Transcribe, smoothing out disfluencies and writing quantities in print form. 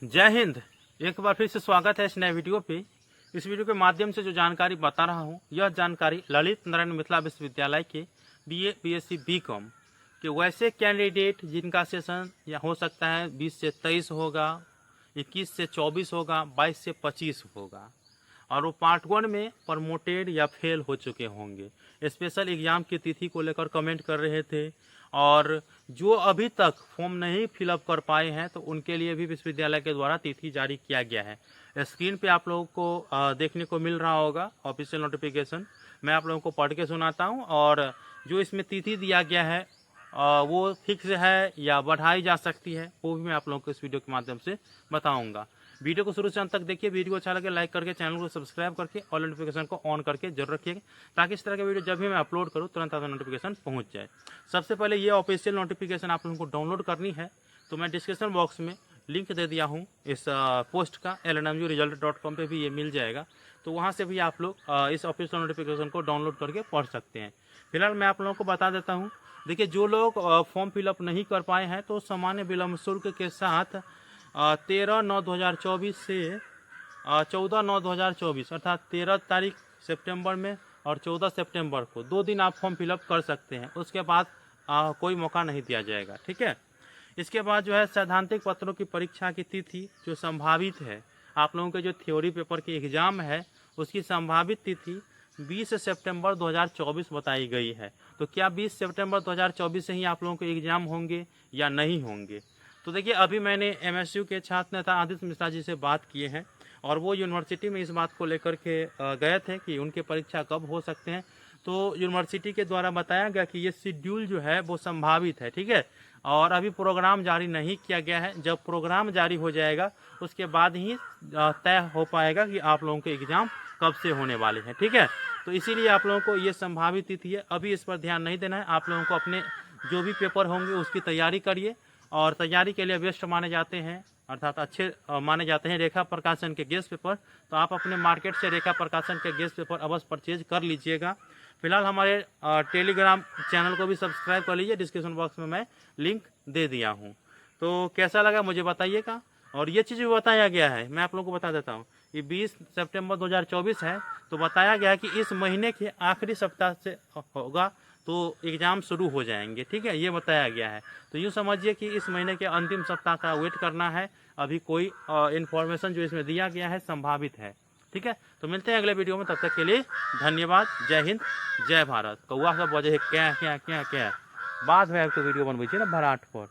जय हिंद। एक बार फिर से स्वागत है इस नए वीडियो पे। इस वीडियो के माध्यम से जो जानकारी बता रहा हूँ, यह जानकारी ललित नारायण मिथिला विश्वविद्यालय के बीए, बीएससी, बीकॉम के वैसे कैंडिडेट जिनका सेशन या हो सकता है 20 से 23 होगा, 21 से 24 होगा, 22 से 25 होगा, और वो पार्ट 1 में प्रमोटेड या फेल हो चुके होंगे। स्पेशल एग्ज़ाम की तिथि को लेकर कमेंट कर रहे थे, और जो अभी तक फॉर्म नहीं फिलअप कर पाए हैं तो उनके लिए भी विश्वविद्यालय के द्वारा तिथि जारी किया गया है। स्क्रीन पे आप लोगों को देखने को मिल रहा होगा ऑफिशियल नोटिफिकेशन। मैं आप लोगों को पढ़ के सुनाता हूं, और जो इसमें तिथि दिया गया है वो फिक्स है या बढ़ाई जा सकती है, वो भी मैं आप लोगों को इस वीडियो के माध्यम से बताऊंगा। वीडियो को शुरू से अंत तक देखिए। वीडियो को अच्छा लगे लाइक करके चैनल को सब्सक्राइब करके और नोटिफिकेशन को ऑन करके जरूर रखिएगा, ताकि इस तरह के वीडियो जब भी मैं अपलोड करूँ तुरंत आपको नोटिफिकेशन पहुंच जाए। सबसे पहले ये ऑफिशियल नोटिफिकेशन आप लोगों को डाउनलोड करनी है तो मैं डिस्क्रिप्शन बॉक्स में लिंक दे दिया हूँ इस पोस्ट का। lnmuresult.com पे भी ये मिल जाएगा, तो वहाँ से भी आप लोग इस ऑफिशियल नोटिफिकेशन को डाउनलोड करके पढ़ सकते हैं। फिलहाल मैं आप लोगों को बता देता हूँ। देखिए, जो लोग फॉर्म फिलअप नहीं कर पाए हैं तो सामान्य विलम्ब शुल्क के साथ 13/9/2024 से 14/9/2024 अर्थात 13 तारीख सितंबर में और 14 सितंबर को 2 दिन आप फॉर्म फिलअप कर सकते हैं। उसके बाद कोई मौका नहीं दिया जाएगा, ठीक है। इसके बाद जो है सैद्धांतिक पत्रों की परीक्षा की तिथि जो संभावित है, आप लोगों के जो थ्योरी पेपर की एग्ज़ाम है उसकी संभावित तिथि 20 सितंबर 2024 बताई गई है। तो क्या 20 सितंबर 2024 से ही आप लोगों के एग्ज़ाम होंगे या नहीं होंगे? तो देखिए, अभी मैंने एमएसयू के छात्र नेता आदित्य मिश्रा जी से बात किए हैं, और वो यूनिवर्सिटी में इस बात को लेकर के गए थे कि उनके परीक्षा कब हो सकते हैं। तो यूनिवर्सिटी के द्वारा बताया गया कि ये शेड्यूल जो है वो संभावित है, ठीक है, और अभी प्रोग्राम जारी नहीं किया गया है। जब प्रोग्राम जारी हो जाएगा उसके बाद ही तय हो पाएगा कि आप लोगों के एग्ज़ाम कब से होने वाले हैं, ठीक है। तो इसीलिए आप लोगों को ये संभावित तिथि है, अभी इस पर ध्यान नहीं देना है। आप लोगों को अपने जो भी पेपर होंगे उसकी तैयारी करिए, और तैयारी के लिए बेस्ट माने जाते हैं अर्थात अच्छे माने जाते हैं रेखा प्रकाशन के गेस्ट पेपर। तो आप अपने मार्केट से रेखा प्रकाशन के गेस्ट पेपर अवश्य परचेज कर लीजिएगा। फिलहाल हमारे टेलीग्राम चैनल को भी सब्सक्राइब कर लीजिए, डिस्क्रिप्शन बॉक्स में मैं लिंक दे दिया हूँ। तो कैसा लगा मुझे बताइएगा। और ये चीज़ भी बताया गया है, मैं आप लोगों को बता देता हूँ, ये 20 सितंबर 2024 है, तो बताया गया है कि इस महीने के आखिरी सप्ताह से होगा तो एग्ज़ाम शुरू हो जाएंगे, ठीक है, ये बताया गया है। तो यूँ समझिए कि इस महीने के अंतिम सप्ताह का वेट करना है। अभी कोई इन्फॉर्मेशन जो इसमें दिया गया है संभावित है, ठीक है। तो मिलते हैं अगले वीडियो में, तब तक के लिए धन्यवाद। जय हिंद, जय भारत। कौआ सब वजह क्या क्या क्या क्या बाद में आपको वीडियो बनबै छी ना भराट पर।